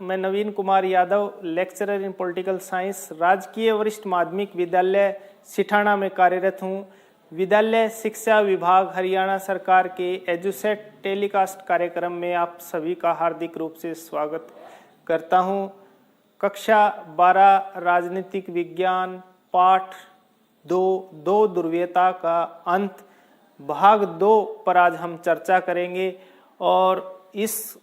मैं Naveen Kumar Yadav, lecturer in political science, राजकीय वरिष्ठ माध्यमिक विद्यालय सिठाना में कार्यरत हूँ। विद्यालय शिक्षा विभाग हरियाणा सरकार के एजुसेट टेलीकास्ट कार्यक्रम में आप सभी का हार्दिक रूप से स्वागत करता हूँ। कक्षा 12 राजनीतिक विज्ञान पाठ 2 ध्रुवीयता का अंत भाग 2 पर आज हम चर्चा करेंगे और इस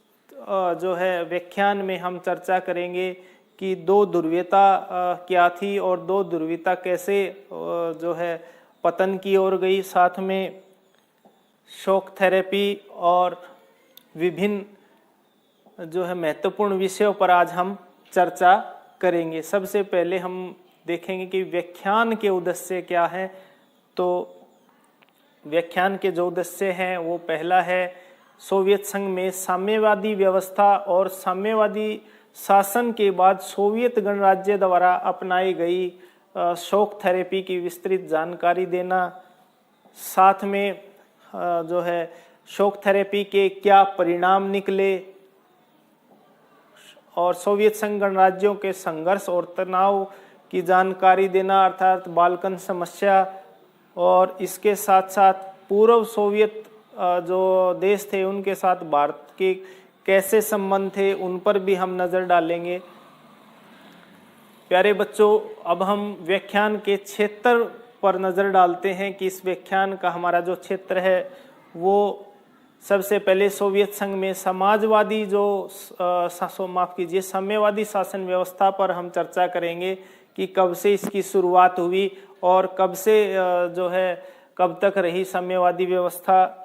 जो है व्याख्यान में हम चर्चा करेंगे कि 2 ध्रुवीयता क्या थी और 2 ध्रुवीयता कैसे जो है पतन की ओर गई। साथ में शॉक थेरेपी और विभिन्न जो है महत्वपूर्ण विषयों पर आज हम चर्चा करेंगे। सबसे पहले हम देखेंगे कि व्याख्यान के उद्देश्य क्या है। तो व्याख्यान के जो उद्देश्य हैं वो पहला है सोवियत संघ में साम्यवादी व्यवस्था और साम्यवादी शासन के बाद सोवियत गणराज्य द्वारा अपनाई गई शॉक थेरेपी की विस्तृत जानकारी देना। साथ में जो है शॉक थेरेपी के क्या परिणाम निकले और सोवियत संघ गणराज्यों के संघर्ष और तनाव की जानकारी देना, अर्थात बाल्कन समस्या। और इसके साथ साथ पूर्व सोवियत जो देश थे उनके साथ भारत के कैसे संबंध थे उन पर भी हम नज़र डालेंगे। प्यारे बच्चों, अब हम व्याख्यान के क्षेत्र पर नज़र डालते हैं कि इस व्याख्यान का हमारा जो क्षेत्र है वो सबसे पहले सोवियत संघ में समाजवादी जो साम्यवादी शासन व्यवस्था पर हम चर्चा करेंगे कि कब से इसकी शुरुआत हुई और कब से जो है कब तक रही साम्यवादी व्यवस्था।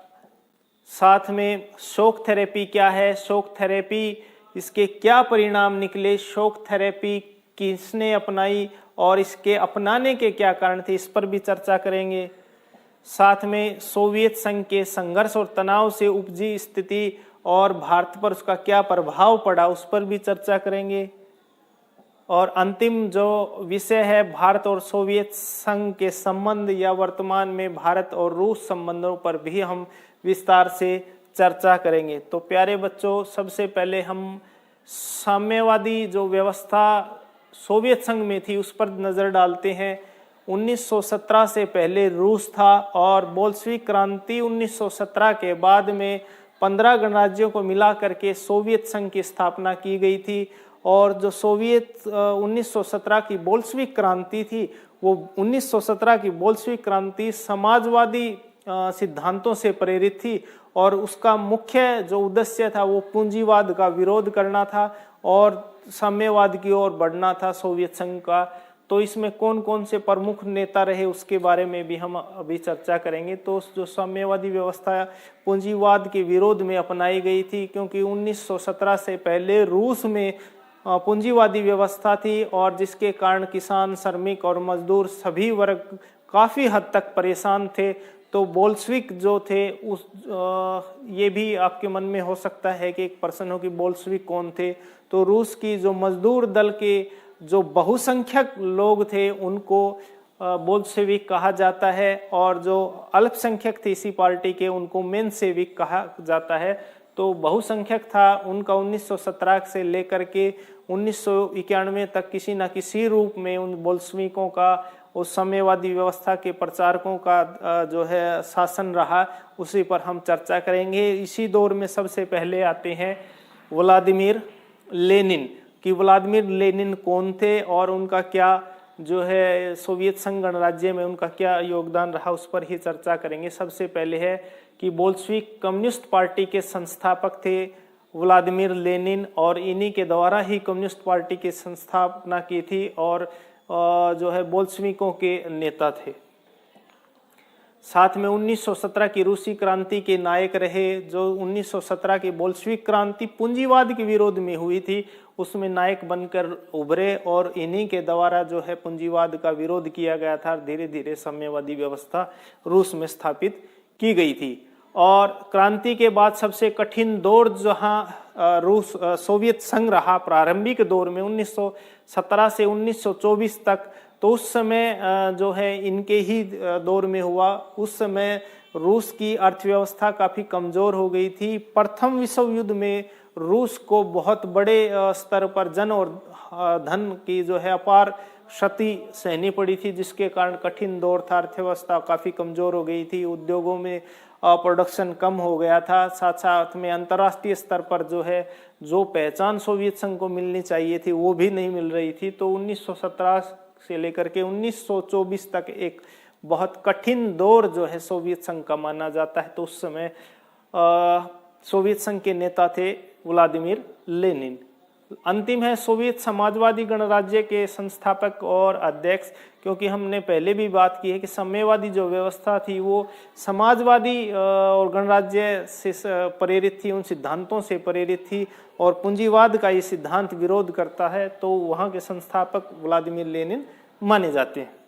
साथ में शॉक थेरेपी क्या है, शॉक थेरेपी इसके क्या परिणाम निकले, शॉक थेरेपी किसने अपनाई और इसके अपनाने के क्या कारण थे, इस पर भी चर्चा करेंगे। साथ में सोवियत संघ के संघर्ष और तनाव से उपजी स्थिति और भारत पर उसका क्या प्रभाव पड़ा उस पर भी चर्चा करेंगे। और अंतिम जो विषय है भारत और सोवियत संघ के संबंध या वर्तमान में भारत और रूस संबंधों पर भी हम विस्तार से चर्चा करेंगे। तो प्यारे बच्चों, सबसे पहले हम साम्यवादी जो व्यवस्था सोवियत संघ में थी उस पर नज़र डालते हैं। 1917 से पहले रूस था और बोल्शेविक क्रांति 1917 के बाद में 15 गणराज्यों को मिला करके सोवियत संघ की स्थापना की गई थी। और जो सोवियत 1917 की बोल्शेविक क्रांति थी वो 1917 की बोल्शेविक क्रांति समाजवादी सिद्धांतों से प्रेरित थी और उसका मुख्य जो उद्देश्य था वो पूंजीवाद का विरोध करना था और साम्यवाद की ओर बढ़ना था सोवियत संघ का। तो इसमें कौन कौन से प्रमुख नेता रहे उसके बारे में भी हम अभी चर्चा करेंगे। तो जो साम्यवादी व्यवस्था पूंजीवाद के विरोध में अपनाई गई थी, क्योंकि 1917 से पहले रूस में पूंजीवादी व्यवस्था थी और जिसके कारण किसान, श्रमिक और मजदूर सभी वर्ग काफ़ी हद तक परेशान थे। तो बोल्शेविक जो थे उस ये भी आपके मन में हो सकता है कि एक प्रश्न हो कि बोल्शेविक कौन थे। तो रूस की जो मजदूर दल के जो बहुसंख्यक लोग थे उनको बोल्शेविक कहा जाता है और जो अल्पसंख्यक थे इसी पार्टी के उनको मेनसेविक कहा जाता है। तो बहुसंख्यक था उनका 1917 से लेकर के 1991 तक किसी न किसी रूप में उन बोल्शेविकों का उस साम्यवादी व्यवस्था के प्रचारकों का जो है शासन रहा, उसी पर हम चर्चा करेंगे। इसी दौर में सबसे पहले आते हैं व्लादिमीर लेनिन कि व्लादिमीर लेनिन कौन थे और उनका क्या जो है सोवियत संघ गणराज्य में उनका क्या योगदान रहा उस पर ही चर्चा करेंगे। सबसे पहले है कि बोल्शेविक कम्युनिस्ट पार्टी के संस्थापक थे व्लादिमीर लेनिन और इन्हीं के द्वारा ही कम्युनिस्ट पार्टी की संस्थापना की थी और जो है बोल्शेविकों के नेता थे। साथ में 1917 की रूसी क्रांति के नायक रहे। जो 1917 की बोल्शेविक क्रांति पूंजीवाद के विरोध में हुई थी उसमें नायक बनकर उभरे और इन्हीं के द्वारा जो है पूंजीवाद का विरोध किया गया था। धीरे धीरे साम्यवादी व्यवस्था रूस में स्थापित की गई थी। और क्रांति के बाद सबसे कठिन दौर जहां रूस सोवियत संघ रहा प्रारंभिक दौर में 1917 से 1924 तक, तो उस समय जो है इनके ही दौर में हुआ। उस समय रूस की अर्थव्यवस्था काफ़ी कमज़ोर हो गई थी। प्रथम विश्व युद्ध में रूस को बहुत बड़े स्तर पर जन और धन की जो है अपार क्षति सहनी पड़ी थी, जिसके कारण कठिन दौर था। अर्थव्यवस्था काफी कमजोर हो गई थी, उद्योगों में प्रोडक्शन कम हो गया था। साथ साथ में अंतर्राष्ट्रीय स्तर पर जो है जो पहचान सोवियत संघ को मिलनी चाहिए थी वो भी नहीं मिल रही थी। तो 1917 से लेकर के 1924 तक एक बहुत कठिन दौर जो है सोवियत संघ का माना जाता है। तो उस समय सोवियत संघ के नेता थे व्लादिमीर लेनिन। अंतिम है सोवियत समाजवादी गणराज्य के संस्थापक और अध्यक्ष, क्योंकि हमने पहले भी बात की है कि साम्यवादी जो व्यवस्था थी वो समाजवादी और गणराज्य से प्रेरित थी, उन सिद्धांतों से प्रेरित थी, और पूंजीवाद का ये सिद्धांत विरोध करता है। तो वहाँ के संस्थापक व्लादिमीर लेनिन माने जाते हैं।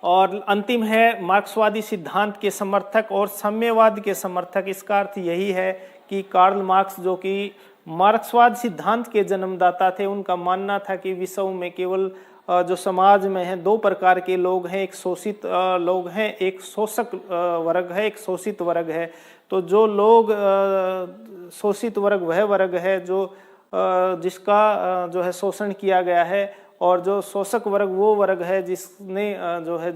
और अंतिम है मार्क्सवादी सिद्धांत के समर्थक और साम्यवाद के समर्थक। इसका अर्थ यही है कि कार्ल मार्क्स, जो कि मार्क्सवाद सिद्धांत के जन्मदाता थे, उनका मानना था कि विश्व में केवल जो समाज में है दो प्रकार के लोग हैं, एक शोषित लोग हैं, एक शोषक वर्ग है, एक शोषित वर्ग है। तो जो लोग शोषित वर्ग वह वर्ग है जो जिसका जो है शोषण किया गया है, और जो शोषक वर्ग वो वर्ग है जिसने जो है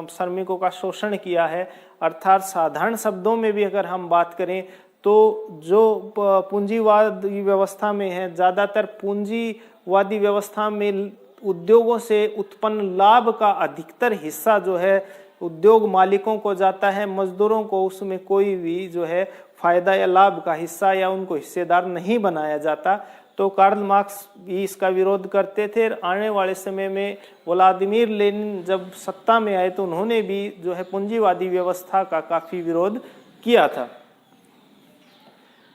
श्रमिकों का शोषण किया है। अर्थात साधारण शब्दों में भी अगर हम बात करें तो जो पूंजीवादी व्यवस्था में है, ज़्यादातर पूंजीवादी व्यवस्था में उद्योगों से उत्पन्न लाभ का अधिकतर हिस्सा जो है उद्योग मालिकों को जाता है, मजदूरों को उसमें कोई भी जो है फायदा या लाभ का हिस्सा या उनको हिस्सेदार नहीं बनाया जाता। तो कार्ल मार्क्स भी इसका विरोध करते थे। आने वाले समय में व्लादिमीर लेनिन जब सत्ता में आए तो उन्होंने भी जो है पूंजीवादी व्यवस्था का काफी विरोध किया था।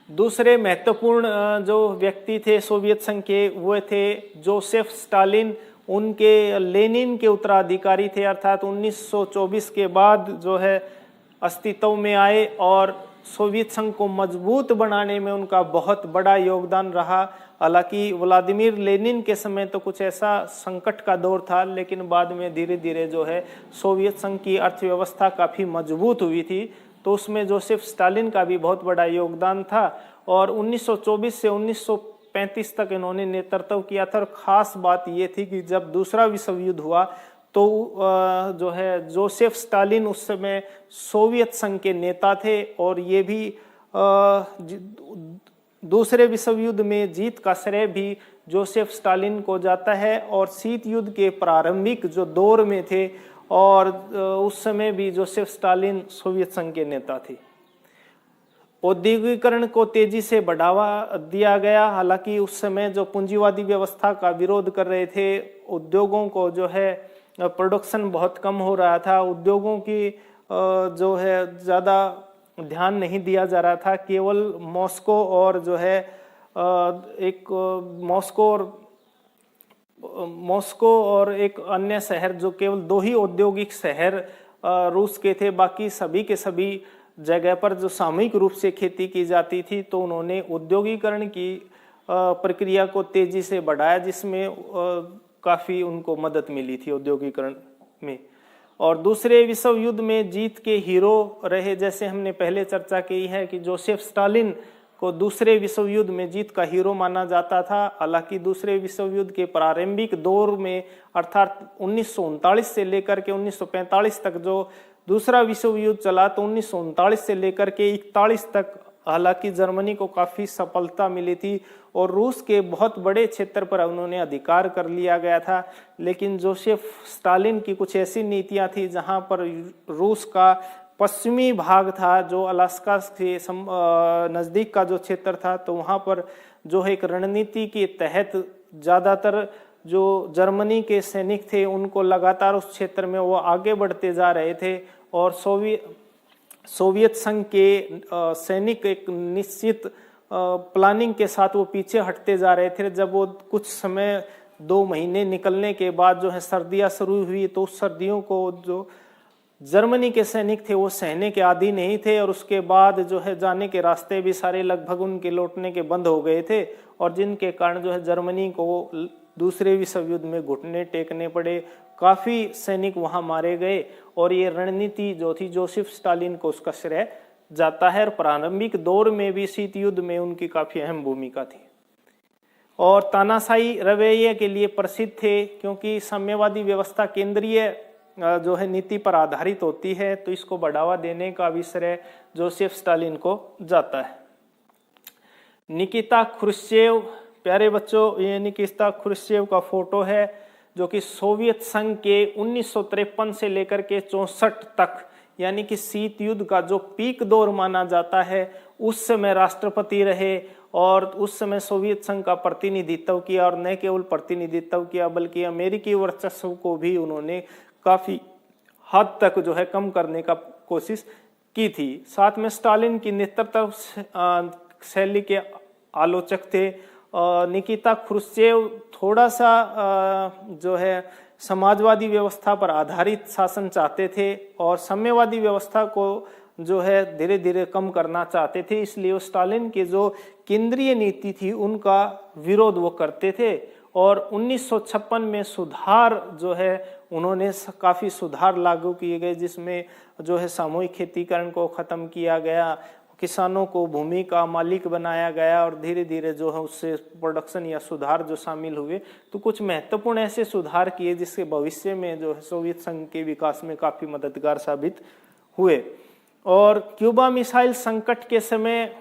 दूसरे महत्वपूर्ण जो व्यक्ति थे सोवियत संघ के वो थे जोसेफ स्टालिन। उनके लेनिन के उत्तराधिकारी थे, अर्थात 1924 के बाद जो है अस्तित्व में आए, और सोवियत संघ को मजबूत बनाने में उनका बहुत बड़ा योगदान रहा। हालांकि व्लादिमीर लेनिन के समय तो कुछ ऐसा संकट का दौर था, लेकिन बाद में धीरे धीरे जो है सोवियत संघ की अर्थव्यवस्था काफ़ी मजबूत हुई थी, तो उसमें जोसेफ स्टालिन का भी बहुत बड़ा योगदान था। और 1924 से 1935 तक इन्होंने नेतृत्व किया था। और ख़ास बात ये थी कि जब दूसरा विश्व युद्ध हुआ तो जो है जोसेफ स्टालिन उस समय सोवियत संघ के नेता थे, और ये भी दूसरे विश्व युद्ध में जीत का श्रेय भी जोसेफ स्टालिन को जाता है। और शीत युद्ध के प्रारंभिक जो दौर में थे और उस समय भी जोसेफ स्टालिन सोवियत संघ के नेता थे। औद्योगिकरण को तेजी से बढ़ावा दिया गया। हालांकि उस समय जो पूंजीवादी व्यवस्था का विरोध कर रहे थे, उद्योगों को जो है प्रोडक्शन बहुत कम हो रहा था, उद्योगों की जो है ज़्यादा ध्यान नहीं दिया जा रहा था। केवल मॉस्को और जो है एक मॉस्को और एक अन्य शहर, जो केवल दो ही औद्योगिक शहर रूस के थे, बाकी सभी के सभी जगह पर जो सामूहिक रूप से खेती की जाती थी। तो उन्होंने औद्योगिकरण की प्रक्रिया को तेजी से बढ़ाया, जिसमें काफ़ी उनको मदद मिली थी औद्योगिकरण में। और दूसरे विश्व युद्ध में जीत के हीरो रहे, जैसे हमने पहले चर्चा की है कि जोसेफ स्टालिन को दूसरे विश्व युद्ध में जीत का हीरो माना जाता था। हालांकि दूसरे विश्व युद्ध के प्रारंभिक दौर में, अर्थात 1939 से लेकर के 1945 तक जो दूसरा विश्व युद्ध चला, तो 1939 से लेकर के 41 तक हालांकि जर्मनी को काफ़ी सफलता मिली थी और रूस के बहुत बड़े क्षेत्र पर उन्होंने अधिकार कर लिया गया था। लेकिन जोसेफ स्टालिन की कुछ ऐसी नीतियां थी जहां पर रूस का पश्चिमी भाग था, जो अलास्का के नज़दीक का जो क्षेत्र था, तो वहां पर जो है एक रणनीति के तहत ज़्यादातर जो जर्मनी के सैनिक थे उनको लगातार उस क्षेत्र में वो आगे बढ़ते जा रहे थे, और सोवियत संघ के सैनिक एक निश्चित प्लानिंग के साथ वो पीछे हटते जा रहे थे। जब वो कुछ समय 2 महीने निकलने के बाद जो है सर्दियाँ शुरू हुई, तो उस सर्दियों को जो जर्मनी के सैनिक थे वो सहने के आदी नहीं थे, और उसके बाद जो है जाने के रास्ते भी सारे लगभग उनके लौटने के बंद हो गए थे, और जिनके कारण जो है जर्मनी को दूसरे विश्व युद्ध में घुटने टेकने पड़े। काफ़ी सैनिक वहाँ मारे गए, और ये रणनीति जो थी जोसेफ स्टालिन को उसका श्रेय जाता है और प्रारंभिक दौर में भी शीत युद्ध में उनकी काफी अहम भूमिका थी। और तानाशाही रवैये के लिए प्रसिद्ध थे, क्योंकि साम्यवादी व्यवस्था केंद्रीय जो है नीति पर आधारित होती है, तो इसको बढ़ावा देने का भी श्रेय जोसेफ स्टालिन को जाता है। निकिता क्रुश्चेव, प्यारे बच्चों, ये निकिता क्रुश्चेव का फोटो है, जो कि सोवियत संघ के 1953 से लेकर के 64 तक, यानी कि शीत युद्ध का जो पीक दौर माना जाता है, उस समय राष्ट्रपति रहे और उस समय सोवियत संघ का प्रतिनिधित्व किया, और न केवल प्रतिनिधित्व किया बल्कि अमेरिकी वर्चस्व को भी उन्होंने काफी हद तक जो है कम करने का कोशिश की थी। साथ में स्टालिन की नेतृत्व शैली के आलोचक थे। निकिता क्रुश्चेव थोड़ा सा जो है समाजवादी व्यवस्था पर आधारित शासन चाहते थे और साम्यवादी व्यवस्था को जो है धीरे धीरे कम करना चाहते थे, इसलिए वो स्टालिन की जो केंद्रीय नीति थी उनका विरोध वो करते थे। और 1956 में सुधार जो है उन्होंने काफी सुधार लागू किए गए, जिसमें जो है सामूहिक खेतीकरण को खत्म किया गया, किसानों को भूमि का मालिक बनाया गया और धीरे धीरे जो है उससे प्रोडक्शन या सुधार जो शामिल हुए। तो कुछ महत्वपूर्ण ऐसे सुधार किए जिसके भविष्य में जो है सोवियत संघ के विकास में काफी मददगार साबित हुए। और क्यूबा मिसाइल संकट के समय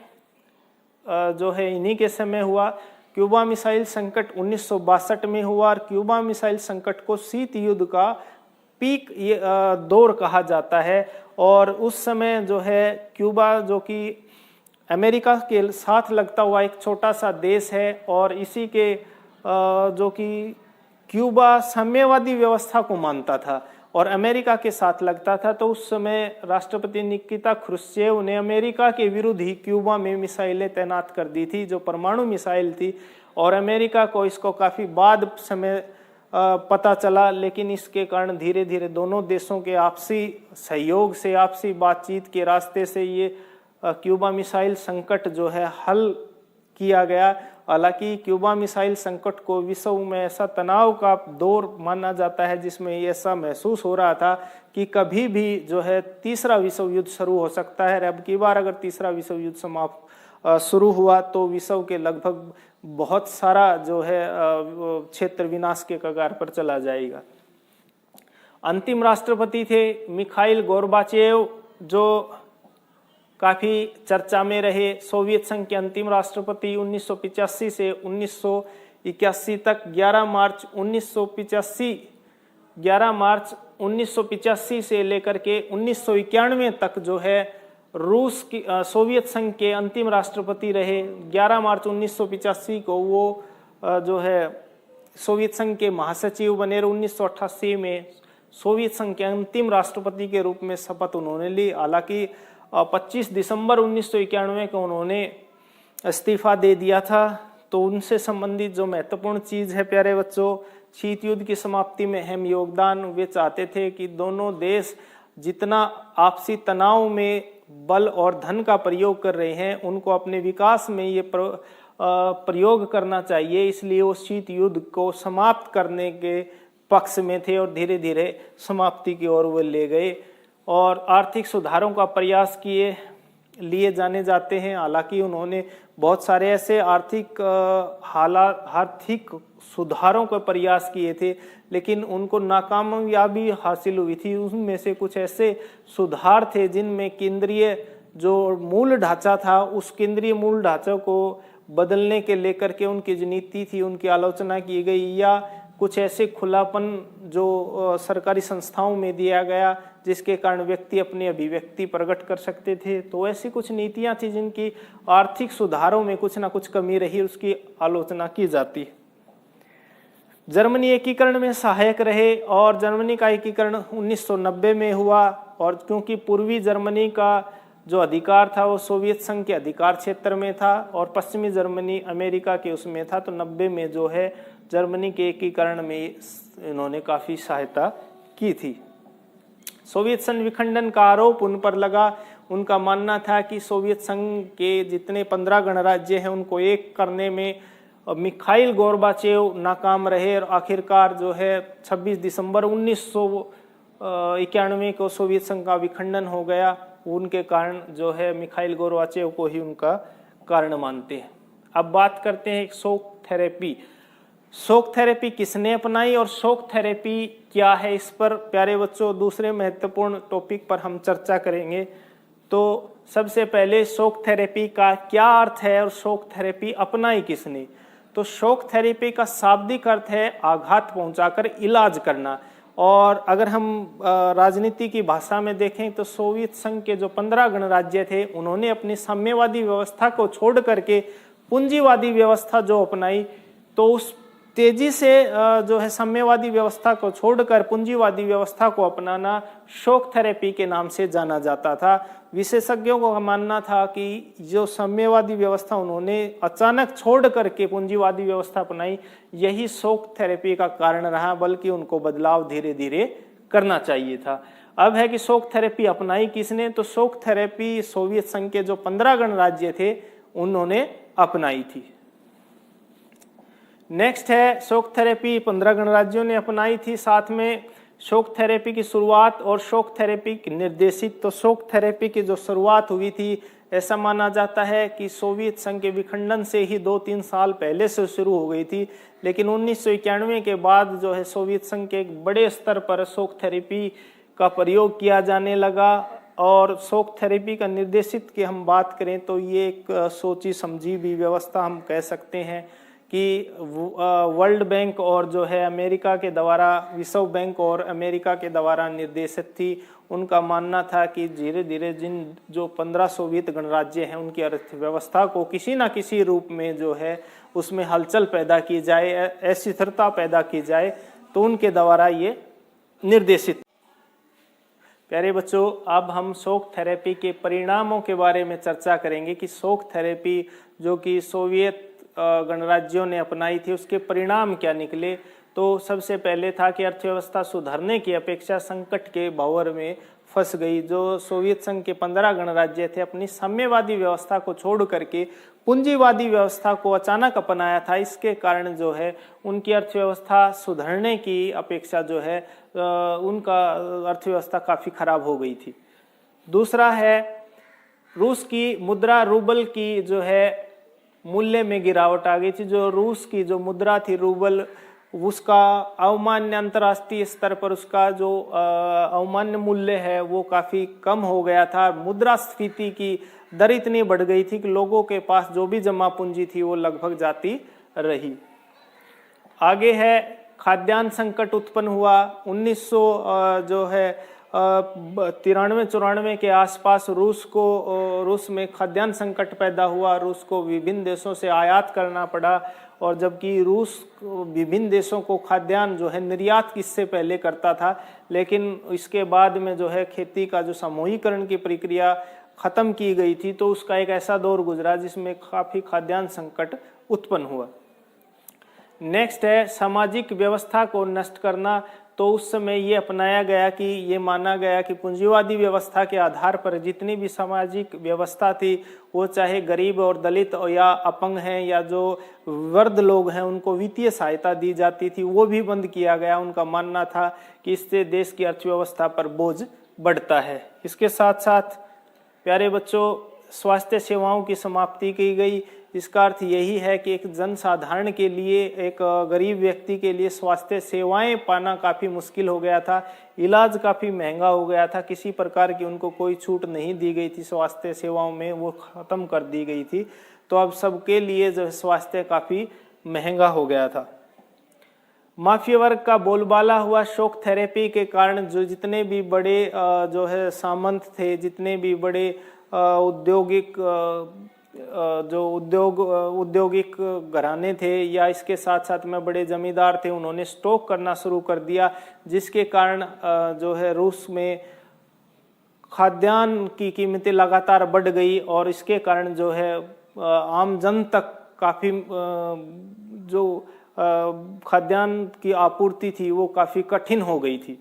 जो है इन्हीं के समय हुआ। क्यूबा मिसाइल संकट 1962 में हुआ और क्यूबा मिसाइल संकट को शीत युद्ध का पीक दौर कहा जाता है। और उस समय जो है क्यूबा, जो कि अमेरिका के साथ लगता हुआ एक छोटा सा देश है, और इसी के जो कि क्यूबा साम्यवादी व्यवस्था को मानता था और अमेरिका के साथ लगता था, तो उस समय राष्ट्रपति निकिता क्रुश्चेव ने अमेरिका के विरुद्ध ही क्यूबा में मिसाइलें तैनात कर दी थी, जो परमाणु मिसाइल थी। और अमेरिका को इसको काफी बाद समय पता चला, लेकिन इसके कारण धीरे धीरे दोनों देशों के आपसी सहयोग से, आपसी बातचीत के रास्ते से ये क्यूबा मिसाइल संकट जो है हल किया गया। हालांकि क्यूबा मिसाइल संकट को विश्व में ऐसा तनाव का दौर माना जाता है, जिसमें ऐसा महसूस हो रहा था कि कभी भी जो है तीसरा विश्व युद्ध शुरू हो सकता है। अब की बार अगर तीसरा विश्व युद्ध समाप्त शुरू हुआ तो विश्व के लगभग बहुत सारा जो है क्षेत्र विनाश के कगार पर चला जाएगा। अंतिम राष्ट्रपति थे मिखाइल गोर्बाचेव, जो काफी चर्चा में रहे। सोवियत संघ के अंतिम राष्ट्रपति 1985 से 1981 तक 11 मार्च 1985 से लेकर के 1991 तक जो है रूस की सोवियत संघ के अंतिम राष्ट्रपति रहे। 11 मार्च 1985 को वो जो है सोवियत संघ के महासचिव बने। 1988 में सोवियत संघ के अंतिम राष्ट्रपति के रूप में शपथ उन्होंने ली। हालांकि 25 दिसंबर 1991 को उन्होंने इस्तीफा दे दिया था। तो उनसे संबंधित जो महत्वपूर्ण चीज है प्यारे बच्चों, शीत युद्ध की समाप्ति में अहम योगदान वे चाहते थे कि दोनों देश जितना आपसी तनाव में बल और धन का प्रयोग कर रहे हैं, उनको अपने विकास में ये प्रयोग करना चाहिए। इसलिए वो शीत युद्ध को समाप्त करने के पक्ष में थे और धीरे धीरे समाप्ति की ओर वो ले गए। और आर्थिक सुधारों का प्रयास लिए जाने जाते हैं। हालांकि उन्होंने बहुत सारे ऐसे आर्थिक सुधारों का प्रयास किए थे, लेकिन उनको नाकामयाबी हासिल हुई थी। उनमें से कुछ ऐसे सुधार थे जिनमें केंद्रीय जो मूल ढांचा था, उस केंद्रीय मूल ढांचे को बदलने के लेकर के उनकी जो नीति थी उनकी आलोचना की गई, या कुछ ऐसे खुलापन जो सरकारी संस्थाओं में दिया गया जिसके कारण व्यक्ति अपनी अभिव्यक्ति प्रकट कर सकते थे। तो ऐसी कुछ नीतियां थी जिनकी आर्थिक सुधारों में कुछ ना कुछ कमी रही, उसकी आलोचना की जाती है। जर्मनी एकीकरण में सहायक रहे और जर्मनी का एकीकरण 1990 में हुआ। और क्योंकि पूर्वी जर्मनी का जो अधिकार था वो सोवियत संघ के अधिकार क्षेत्र में था और पश्चिमी जर्मनी अमेरिका के उसमें था, तो 90 में जो है जर्मनी के एकीकरण में इन्होंने काफी सहायता की थी। सोवियत संघ विखंडन का आरोप उन पर लगा। उनका मानना था कि सोवियत संघ के जितने 15 गणराज्य हैं उनको एक करने में मिखाइल गोर्बाचेव नाकाम रहे और आखिरकार जो है 26 दिसंबर 1991 को सोवियत संघ का विखंडन हो गया उनके कारण जो है मिखाइल गोर्बाचेव को ही उनका कारण मानते हैं। अब बात करते हैं शॉक थेरेपी। शॉक थेरेपी किसने अपनाई और शॉक थेरेपी क्या है, इस पर प्यारे बच्चों दूसरे महत्वपूर्ण टॉपिक पर हम चर्चा करेंगे। तो सबसे पहले शॉक थेरेपी का क्या अर्थ है और शॉक थेरेपी अपनाई किसने। तो शॉक थेरेपी का शाब्दिक अर्थ है आघात पहुंचाकर इलाज करना। और अगर हम राजनीति की भाषा में देखें तो सोवियत संघ के जो 15 गणराज्य थे उन्होंने अपनी साम्यवादी व्यवस्था को छोड़ करके पूंजीवादी व्यवस्था जो अपनाई, तो उस तेजी से जो है साम्यवादी व्यवस्था को छोड़कर पूंजीवादी व्यवस्था को अपनाना शॉक थेरेपी के नाम से जाना जाता था। विशेषज्ञों का मानना था कि जो साम्यवादी व्यवस्था उन्होंने अचानक छोड़ करके पूंजीवादी व्यवस्था अपनाई, यही शॉक थेरेपी का कारण रहा, बल्कि उनको बदलाव धीरे धीरे करना चाहिए था। अब है कि शॉक थेरेपी अपनाई किसने, तो शॉक थेरेपी सोवियत संघ के जो 15 गणराज्य थे उन्होंने अपनाई थी। नेक्स्ट है शॉक थेरेपी 15 गणराज्यों ने अपनाई थी। साथ में शॉक थेरेपी की शुरुआत और शॉक थेरेपी की निर्देशित, तो शॉक थेरेपी की जो शुरुआत हुई थी ऐसा माना जाता है कि सोवियत संघ के विखंडन से ही 2-3 साल पहले से शुरू हो गई थी, लेकिन 1991 के बाद जो है सोवियत संघ के एक बड़े स्तर पर शॉक थेरेपी का प्रयोग किया जाने लगा। और शॉक थेरेपी का निर्देशित की हम बात करें तो ये एक सोची समझी भी व्यवस्था हम कह सकते हैं कि वर्ल्ड बैंक और जो है अमेरिका के द्वारा, विश्व बैंक और अमेरिका के द्वारा निर्देशित थी। उनका मानना था कि धीरे धीरे जिन जो 15 सोवियत गणराज्य हैं उनकी अर्थव्यवस्था को किसी न किसी रूप में जो है उसमें हलचल पैदा की जाए, अस्थिरता पैदा की जाए, तो उनके द्वारा ये निर्देशित। प्यारे बच्चों, अब हम शॉक थेरेपी के परिणामों के बारे में चर्चा करेंगे कि शॉक थेरेपी जो कि सोवियत गणराज्यों ने अपनाई थी उसके परिणाम क्या निकले। तो सबसे पहले था कि अर्थव्यवस्था सुधरने की अपेक्षा संकट के भंवर में फंस गई। जो सोवियत संघ के 15 गणराज्य थे अपनी साम्यवादी व्यवस्था को छोड़ करके पूंजीवादी व्यवस्था को अचानक अपनाया था, इसके कारण जो है उनकी अर्थव्यवस्था सुधरने की अपेक्षा जो है उनका अर्थव्यवस्था काफी खराब हो गई थी। दूसरा है रूस की मुद्रा रूबल की जो है मूल्य में गिरावट आ गई थी। जो रूस की जो मुद्रा थी रूबल, उसका अवमान्य अंतर्राष्ट्रीय स्तर पर उसका जो अवमान्य मूल्य है वो काफी कम हो गया था। मुद्रास्फीति की दर इतनी बढ़ गई थी कि लोगों के पास जो भी जमा पूंजी थी वो लगभग जाती रही। आगे है खाद्यान्न संकट उत्पन्न हुआ। 1900 जो है 93-94 के आसपास रूस में खाद्यान्न संकट पैदा हुआ। रूस को विभिन्न देशों से आयात करना पड़ा, और जबकि रूस विभिन्न देशों को खाद्यान्न जो है निर्यात इससे पहले करता था, लेकिन इसके बाद में जो है खेती का जो समूहीकरण की प्रक्रिया खत्म की गई थी, तो उसका एक ऐसा दौर गुजरा जिसमें काफी खाद्यान्न संकट उत्पन्न हुआ। नेक्स्ट है सामाजिक व्यवस्था को नष्ट करना। तो उस समय ये अपनाया गया कि ये माना गया कि पूंजीवादी व्यवस्था के आधार पर जितनी भी सामाजिक व्यवस्था थी, वो चाहे गरीब और दलित या अपंग हैं या जो वृद्ध लोग हैं उनको वित्तीय सहायता दी जाती थी, वो भी बंद किया गया। उनका मानना था कि इससे देश की अर्थव्यवस्था पर बोझ बढ़ता है। इसके साथ साथ प्यारे बच्चों स्वास्थ्य सेवाओं की समाप्ति की गई। इसका अर्थ यही है कि एक जनसाधारण के लिए, एक गरीब व्यक्ति के लिए स्वास्थ्य सेवाएं पाना काफ़ी मुश्किल हो गया था। इलाज काफ़ी महंगा हो गया था। किसी प्रकार की उनको कोई छूट नहीं दी गई थी स्वास्थ्य सेवाओं में, वो ख़त्म कर दी गई थी। तो अब सबके लिए जो स्वास्थ्य काफ़ी महंगा हो गया था। माफिया वर्ग का बोलबाला हुआ शॉक थेरेपी के कारण। जो जितने भी बड़े जो है सामंत थे, जितने भी बड़े औद्योगिक घराने थे या इसके साथ साथ में बड़े जमींदार थे, उन्होंने स्टॉक करना शुरू कर दिया, जिसके कारण जो है रूस में खाद्यान्न की कीमतें लगातार बढ़ गई और इसके कारण जो है आम जन तक काफ़ी जो खाद्यान्न की आपूर्ति थी वो काफ़ी कठिन हो गई थी।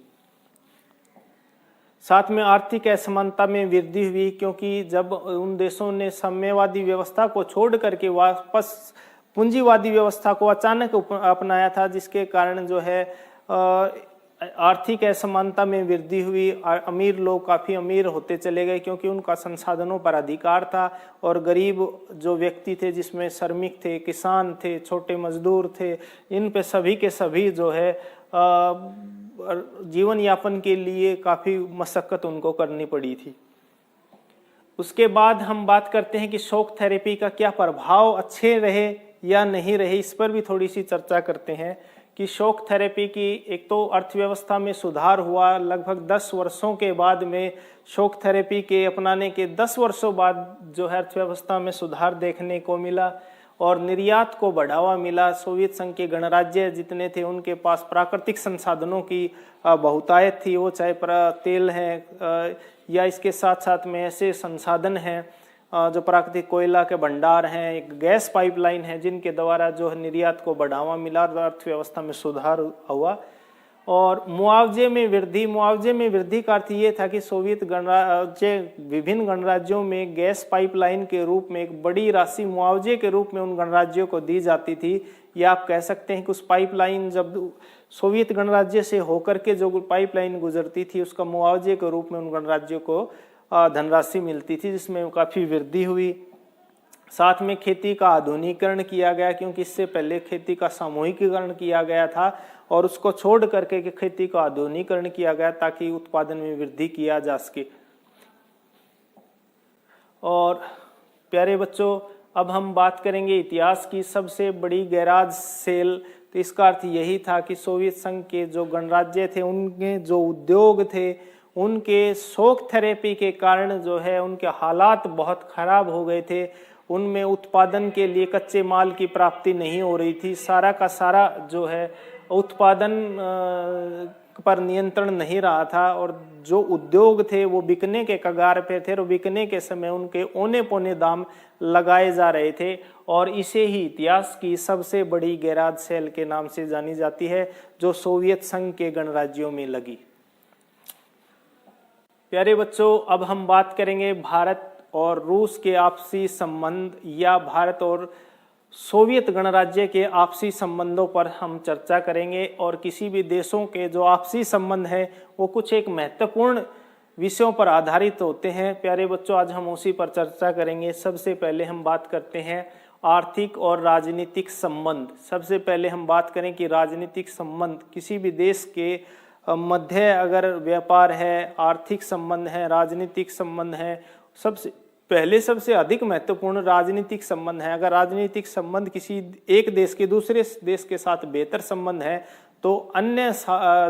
साथ में आर्थिक असमानता में वृद्धि हुई, क्योंकि जब उन देशों ने साम्यवादी व्यवस्था को छोड़ करके वापस पूंजीवादी व्यवस्था को अचानक अपनाया था, जिसके कारण जो है आर्थिक असमानता में वृद्धि हुई। अमीर लोग काफ़ी अमीर होते चले गए क्योंकि उनका संसाधनों पर अधिकार था, और गरीब जो व्यक्ति थे, जिसमें श्रमिक थे, किसान थे, छोटे मजदूर थे, इन पे सभी के सभी जो है जीवन यापन के लिए काफ़ी मशक्क़त उनको करनी पड़ी थी। उसके बाद हम बात करते हैं कि शॉक थेरेपी का क्या प्रभाव अच्छे रहे या नहीं रहे, इस पर भी थोड़ी सी चर्चा करते हैं कि शॉक थेरेपी की एक तो अर्थव्यवस्था में सुधार हुआ। लगभग 10 वर्षों के बाद में शॉक थेरेपी के अपनाने के 10 वर्षों बाद जो है अर्थव्यवस्था में सुधार देखने को मिला और निर्यात को बढ़ावा मिला। सोवियत संघ के गणराज्य जितने थे उनके पास प्राकृतिक संसाधनों की बहुतायत थी, वो चाहे तेल है या इसके साथ साथ में ऐसे संसाधन हैं जो प्राकृतिक कोयला के भंडार हैं, एक गैस पाइपलाइन है, जिनके द्वारा जो है निर्यात को बढ़ावा मिला, अर्थव्यवस्था में सुधार हुआ। और मुआवजे में वृद्धि का अर्थ ये था कि सोवियत गणराज्य विभिन्न गणराज्यों में गैस पाइपलाइन के रूप में एक बड़ी राशि मुआवजे के रूप में उन गणराज्यों को दी जाती थी। या आप कह सकते हैं कि उस पाइपलाइन जब सोवियत गणराज्य से होकर के जो पाइपलाइन गुजरती थी, उसका मुआवजे के रूप में उन गणराज्यों को धनराशि मिलती थी, जिसमें काफ़ी वृद्धि हुई। साथ में खेती का आधुनिकीकरण किया गया, क्योंकि इससे पहले खेती का सामूहिकीकरण किया गया था और उसको छोड़ करके खेती का आधुनिकीकरण किया गया ताकि उत्पादन में वृद्धि किया जा सके। और प्यारे बच्चों, अब हम बात करेंगे इतिहास की सबसे बड़ी गैराज सेल। तो इसका अर्थ यही था कि सोवियत संघ के जो गणराज्य थे, उनके जो उद्योग थे, उनके शॉक थेरेपी के कारण जो है उनके हालात बहुत खराब हो गए थे। उनमें उत्पादन के लिए कच्चे माल की प्राप्ति नहीं हो रही थी, सारा का सारा जो है उत्पादन पर नियंत्रण नहीं रहा था, और जो उद्योग थे वो बिकने के कगार पे थे और बिकने के समय उनके औने पौने दाम लगाए जा रहे थे। और इसे ही इतिहास की सबसे बड़ी गैराज सेल के नाम से जानी जाती है, जो सोवियत संघ के गणराज्यों में लगी। प्यारे बच्चों, अब हम बात करेंगे भारत और रूस के आपसी संबंध या भारत और सोवियत गणराज्य के आपसी संबंधों पर हम चर्चा करेंगे। और किसी भी देशों के जो आपसी संबंध है वो कुछ एक महत्वपूर्ण विषयों पर आधारित होते हैं। प्यारे बच्चों, आज हम उसी पर चर्चा करेंगे। सबसे पहले हम बात करते हैं आर्थिक और राजनीतिक संबंध। सबसे पहले हम बात करें कि राजनीतिक संबंध किसी भी देश के मध्य अगर व्यापार है, आर्थिक संबंध है, राजनीतिक संबंध है, सबसे अधिक महत्वपूर्ण राजनीतिक संबंध है। अगर राजनीतिक संबंध किसी एक देश के दूसरे देश के साथ बेहतर संबंध है तो अन्य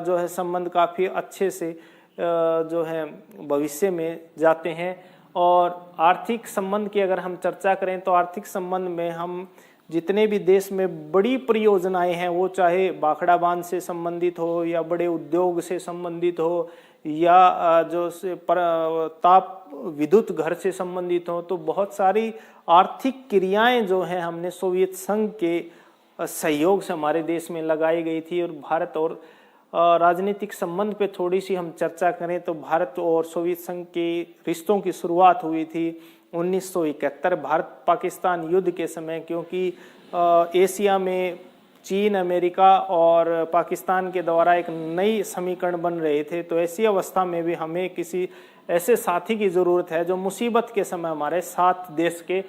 जो है संबंध काफ़ी अच्छे से जो है भविष्य में जाते हैं। और आर्थिक संबंध की अगर हम चर्चा करें तो आर्थिक संबंध में हम जितने भी देश में बड़ी परियोजनाएं हैं, वो चाहे भाखड़ा बांध से संबंधित हो या बड़े उद्योग से संबंधित हो या जो ताप विद्युत घर से संबंधित हो, तो बहुत सारी आर्थिक क्रियाएं जो हैं हमने सोवियत संघ के सहयोग से हमारे देश में लगाई गई थी। और भारत और राजनीतिक संबंध पे थोड़ी सी हम चर्चा करें तो भारत और सोवियत संघ के रिश्तों की शुरुआत हुई थी 1971 भारत पाकिस्तान युद्ध के समय, क्योंकि एशिया में चीन, अमेरिका और पाकिस्तान के द्वारा एक नई समीकरण बन रहे थे। तो ऐसी अवस्था में भी हमें किसी ऐसे साथी की ज़रूरत है जो मुसीबत के समय हमारे साथ देश के।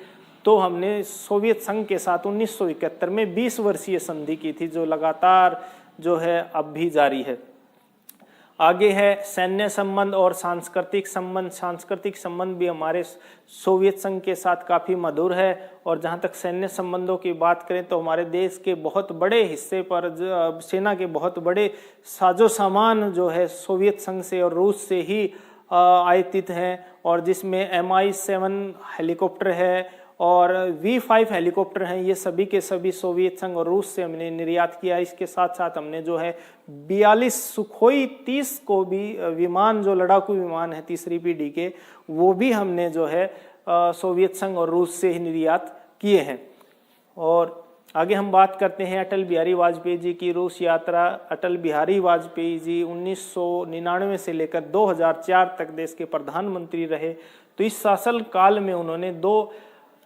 तो हमने सोवियत संघ के साथ 1971 में 20 वर्षीय संधि की थी, जो लगातार जो है अब भी जारी है। आगे है सैन्य संबंध और सांस्कृतिक संबंध। सांस्कृतिक संबंध भी हमारे सोवियत संघ के साथ काफ़ी मधुर है। और जहाँ तक सैन्य संबंधों की बात करें तो हमारे देश के बहुत बड़े हिस्से पर सेना के बहुत बड़े साजो सामान जो है सोवियत संघ से और रूस से ही आयातित हैं, और जिसमें Mi-7 हेलीकॉप्टर है और V-5 हेलीकॉप्टर हैं। ये सभी के सभी सोवियत संघ और रूस से हमने निर्यात किया। इसके साथ साथ हमने जो है 42 सुखोई 30 को भी विमान, जो लड़ाकू विमान है तीसरी पीढ़ी के, वो भी हमने जो है सोवियत संघ और रूस से ही निर्यात किए हैं। और आगे हम बात करते हैं अटल बिहारी वाजपेयी जी की रूस यात्रा। अटल बिहारी वाजपेयी जी 1999 से लेकर 2004 तक देश के प्रधानमंत्री रहे। तो इस शासन काल में उन्होंने 2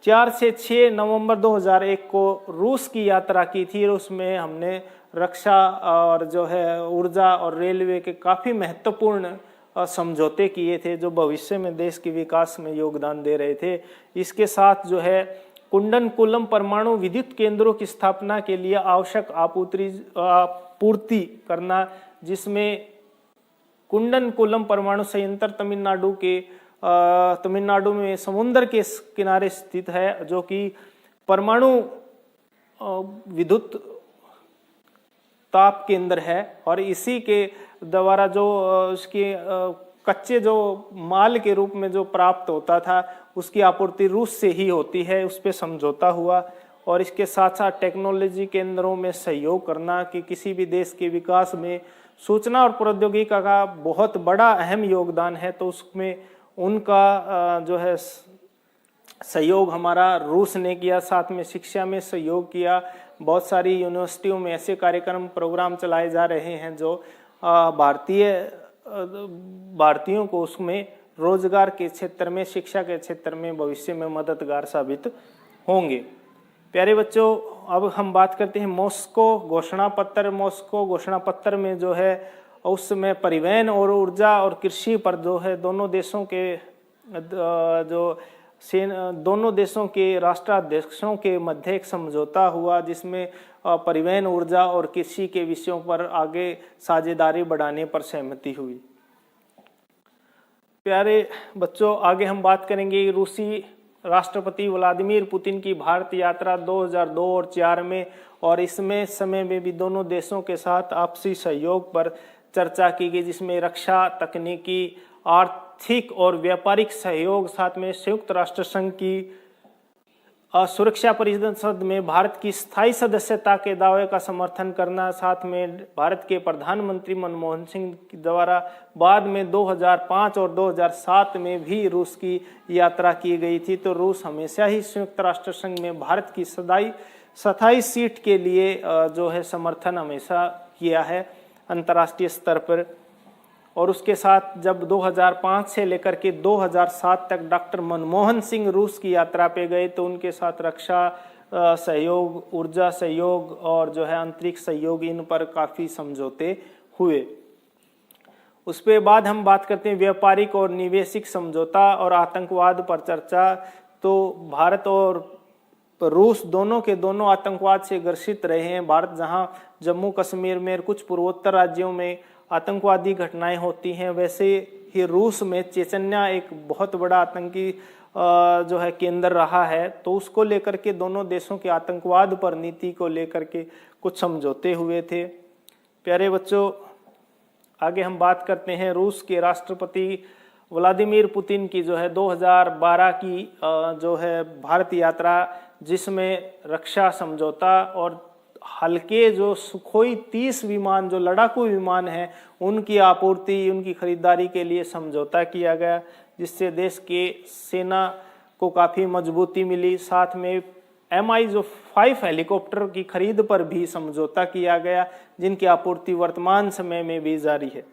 4 से 6 नवंबर 2001 को रूस की यात्रा की थी। उसमें हमने रक्षा और जो है ऊर्जा और रेलवे के काफ़ी महत्वपूर्ण समझौते किए थे जो भविष्य में देश के विकास में योगदान दे रहे थे। इसके साथ जो है कुंडनकुलम परमाणु विद्युत केंद्रों की स्थापना के लिए आवश्यक आपूर्ति करना, जिसमें कुंडनकुलम परमाणु संयंत्र तमिलनाडु में समुद्र के किनारे स्थित है, जो कि परमाणु विद्युत ताप केंद्र है। और इसी के द्वारा जो उसके कच्चे जो माल के रूप में जो प्राप्त होता था उसकी आपूर्ति रूस से ही होती है, उस पर समझौता हुआ। और इसके साथ साथ टेक्नोलॉजी केंद्रों में सहयोग करना कि किसी भी देश के विकास में सूचना और प्रौद्योगिकी का बहुत बड़ा अहम योगदान है, तो उसमें उनका जो है सहयोग हमारा रूस ने किया। साथ में शिक्षा में सहयोग किया। बहुत सारी यूनिवर्सिटियों में ऐसे कार्यक्रम प्रोग्राम चलाए जा रहे हैं जो भारतीयों को उसमें रोजगार के क्षेत्र में, शिक्षा के क्षेत्र में भविष्य में मददगार साबित होंगे। प्यारे बच्चों, अब हम बात करते हैं मॉस्को घोषणा पत्र। मॉस्को घोषणा पत्र में जो है उसमें परिवहन और ऊर्जा और कृषि पर जो है दोनों देशों के राष्ट्राध्यक्षों के मध्य एक समझौता हुआ, जिसमें परिवहन, ऊर्जा और कृषि के विषयों पर आगे साझेदारी बढ़ाने पर सहमति हुई। प्यारे बच्चों, आगे हम बात करेंगे रूसी राष्ट्रपति व्लादिमीर पुतिन की भारत यात्रा 2002 और 2004 में, और इसमें समय में भी दोनों देशों के साथ आपसी सहयोग पर चर्चा की गई, जिसमें रक्षा, तकनीकी, आर्थिक और व्यापारिक सहयोग, साथ में संयुक्त राष्ट्र संघ की सुरक्षा परिषद में भारत की स्थायी सदस्यता के दावे का समर्थन करना, साथ में भारत के प्रधानमंत्री मनमोहन सिंह द्वारा बाद में 2005 और 2007 में भी रूस की यात्रा की गई थी। तो रूस हमेशा ही संयुक्त राष्ट्र संघ में भारत की स्थायी सीट के लिए जो है समर्थन हमेशा किया है अंतर्राष्ट्रीय स्तर पर। और उसके साथ जब 2005 से लेकर के 2007 तक डॉक्टर मनमोहन सिंह रूस की यात्रा पे गए, तो उनके साथ रक्षा सहयोग, ऊर्जा सहयोग और जो है अंतरिक्ष सहयोग, इन पर काफ़ी समझौते हुए। उस पे बाद हम बात करते हैं व्यापारिक और निवेशिक समझौता और आतंकवाद पर चर्चा। तो भारत और रूस दोनों के दोनों आतंकवाद से ग्रसित रहे हैं। भारत जहां जम्मू कश्मीर में, कुछ पूर्वोत्तर राज्यों में आतंकवादी घटनाएं होती हैं, वैसे ही रूस में चेचन्या एक बहुत बड़ा आतंकी जो है केंद्र रहा है। तो उसको लेकर के दोनों देशों के आतंकवाद पर नीति को लेकर के कुछ समझौते हुए थे। प्यारे बच्चों, आगे हम बात करते हैं रूस के राष्ट्रपति व्लादिमीर पुतिन की जो है 2012 की जो है भारत यात्रा, जिसमें रक्षा समझौता और हल्के जो सुखोई 30 विमान, जो लड़ाकू विमान हैं, उनकी आपूर्ति, उनकी खरीदारी के लिए समझौता किया गया, जिससे देश के सेना को काफ़ी मजबूती मिली। साथ में MI-5 हेलीकॉप्टर की खरीद पर भी समझौता किया गया, जिनकी आपूर्ति वर्तमान समय में भी जारी है।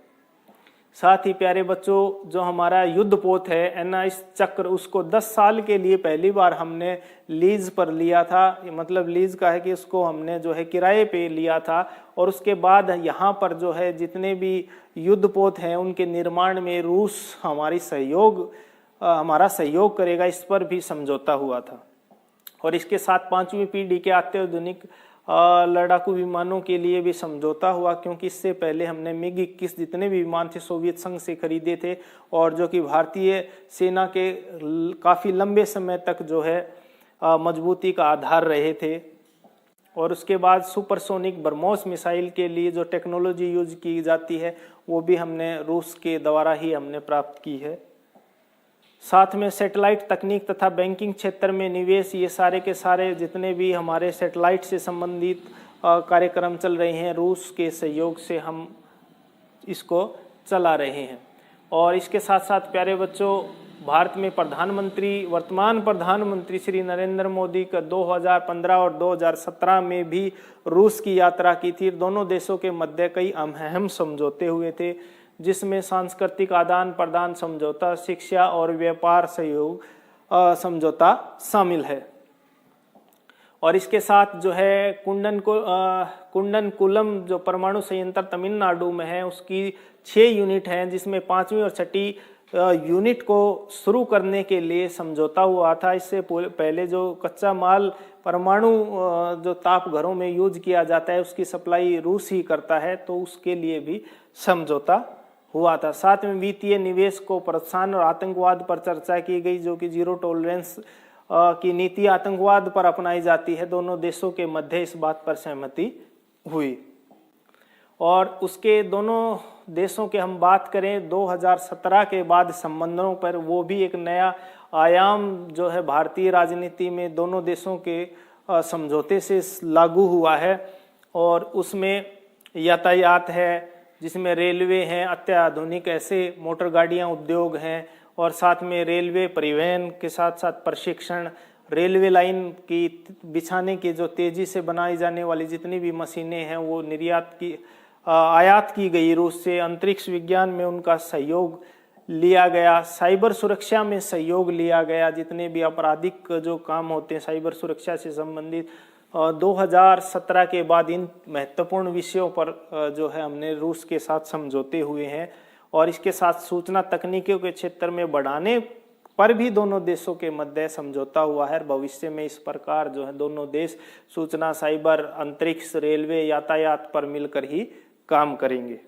साथ ही प्यारे बच्चों, जो हमारा युद्धपोत है NIS चक्र, उसको 10 साल के लिए पहली बार हमने लीज पर लिया था। मतलब लीज का है कि उसको हमने जो है किराए पे लिया था, और उसके बाद यहाँ पर जो है जितने भी युद्धपोत हैं उनके निर्माण में रूस हमारा सहयोग करेगा, इस पर भी समझौता हुआ था। और इसके साथ 5वीं पीढ़ी के अत्याधुनिक लड़ाकू विमानों के लिए भी समझौता हुआ, क्योंकि इससे पहले हमने MiG-21 जितने भी विमान थे सोवियत संघ से खरीदे थे, और जो कि भारतीय सेना के काफ़ी लंबे समय तक जो है मजबूती का आधार रहे थे। और उसके बाद सुपरसोनिक ब्रह्मोस मिसाइल के लिए जो टेक्नोलॉजी यूज की जाती है, वो भी हमने रूस के द्वारा ही हमने प्राप्त की है। साथ में सैटेलाइट तकनीक तथा बैंकिंग क्षेत्र में निवेश, ये सारे के सारे जितने भी हमारे सैटेलाइट से संबंधित कार्यक्रम चल रहे हैं, रूस के सहयोग से हम इसको चला रहे हैं। और इसके साथ साथ प्यारे बच्चों, भारत में वर्तमान प्रधानमंत्री श्री नरेंद्र मोदी का 2015 और 2017 में भी रूस की यात्रा की थी। दोनों देशों के मध्य कई अहम समझौते हुए थे, जिसमें सांस्कृतिक आदान प्रदान समझौता, शिक्षा और व्यापार सहयोग समझौता शामिल है। और इसके साथ जो है कुंडनकुलम जो परमाणु संयंत्र तमिलनाडु में है उसकी 6 यूनिट हैं, जिसमें 5वीं और 6ठी यूनिट को शुरू करने के लिए समझौता हुआ था। इससे पहले जो कच्चा माल परमाणु जो ताप घरों में यूज किया जाता है उसकी सप्लाई रूस ही करता है, तो उसके लिए भी समझौता हुआ था। साथ में वित्तीय निवेश को प्रोत्साहन और आतंकवाद पर चर्चा की गई, जो कि जीरो टॉलरेंस की नीति आतंकवाद पर अपनाई जाती है। दोनों देशों के मध्य इस बात पर सहमति हुई। और उसके दोनों देशों के हम बात करें 2017 के बाद संबंधों पर, वो भी एक नया आयाम जो है भारतीय राजनीति में दोनों देशों के समझौते से लागू हुआ है। और उसमें यातायात है, जिसमें रेलवे हैं, अत्याधुनिक ऐसे मोटर गाड़ियां उद्योग हैं, और साथ में रेलवे परिवहन के साथ साथ प्रशिक्षण, रेलवे लाइन की बिछाने की जो तेजी से बनाई जाने वाली जितनी भी मशीनें हैं वो आयात की गई रूस से। अंतरिक्ष विज्ञान में उनका सहयोग लिया गया, साइबर सुरक्षा में सहयोग लिया गया, जितने भी आपराधिक जो काम होते हैं साइबर सुरक्षा से संबंधित। 2017 के बाद इन महत्वपूर्ण विषयों पर जो है हमने रूस के साथ समझौते हुए हैं। और इसके साथ सूचना तकनीकों के क्षेत्र में बढ़ाने पर भी दोनों देशों के मध्य समझौता हुआ है। भविष्य में इस प्रकार जो है दोनों देश सूचना, साइबर, अंतरिक्ष, रेलवे, यातायात पर मिलकर ही काम करेंगे।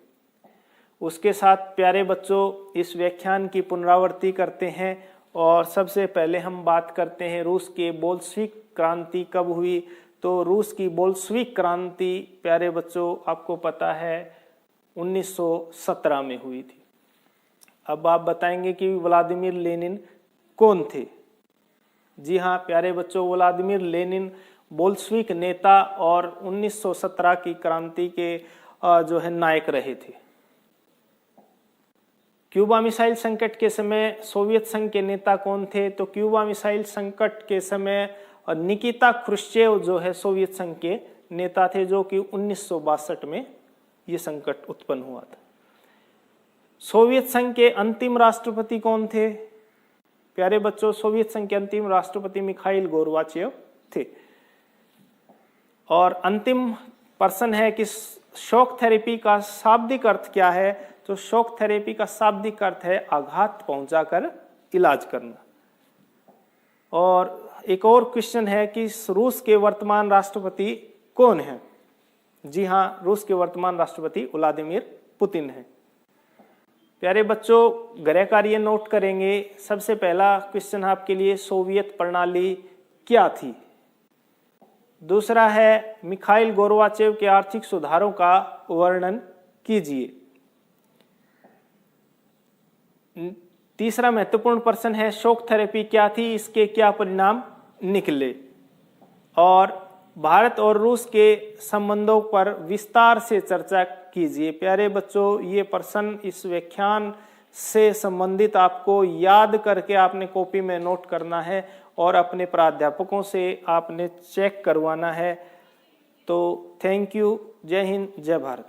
उसके साथ प्यारे बच्चों, इस व्याख्यान की पुनरावृत्ति करते हैं और सबसे पहले हम बात करते हैं रूस के बोल्शेविक क्रांति कब हुई। तो रूस की बोल्शेविक क्रांति प्यारे बच्चों आपको पता है 1917 में हुई थी। अब आप बताएंगे कि व्लादिमीर लेनिन कौन थे। जी हाँ प्यारे बच्चों, व्लादिमीर लेनिन बोल्शेविक नेता और 1917 की क्रांति के जो है नायक रहे थे। क्यूबा मिसाइल संकट के समय सोवियत संघ के नेता कौन थे। तो क्यूबा मिसाइल संकट के समय निकिता क्रुश्चेव जो है सोवियत संघ के नेता थे, जो कि 1962 में ये संकट उत्पन्न हुआ था। सोवियत संघ के अंतिम राष्ट्रपति कौन थे। प्यारे बच्चों, सोवियत संघ के अंतिम राष्ट्रपति मिखाइल गोर्बाचेव थे। और अंतिम प्रश्न है कि शॉक थेरेपी का शाब्दिक अर्थ क्या है। तो शॉक थेरेपी का शाब्दिक अर्थ है आघात पहुंचाकर इलाज करना। और एक और क्वेश्चन है कि रूस के वर्तमान राष्ट्रपति कौन है। जी हाँ, रूस के वर्तमान राष्ट्रपति व्लादिमीर पुतिन है। प्यारे बच्चों, गृह कार्य नोट करेंगे। सबसे पहला क्वेश्चन आपके लिए, सोवियत प्रणाली क्या थी। दूसरा है मिखाइल गोर्बाचेव के आर्थिक सुधारों का वर्णन कीजिए। तीसरा महत्वपूर्ण प्रश्न है शॉक थेरेपी क्या थी, इसके क्या परिणाम निकले। और भारत और रूस के संबंधों पर विस्तार से चर्चा कीजिए। प्यारे बच्चों, ये प्रश्न इस व्याख्यान से संबंधित आपको याद करके आपने कॉपी में नोट करना है और अपने प्राध्यापकों से आपने चेक करवाना है। तो थैंक यू। जय हिंद, जय भारत।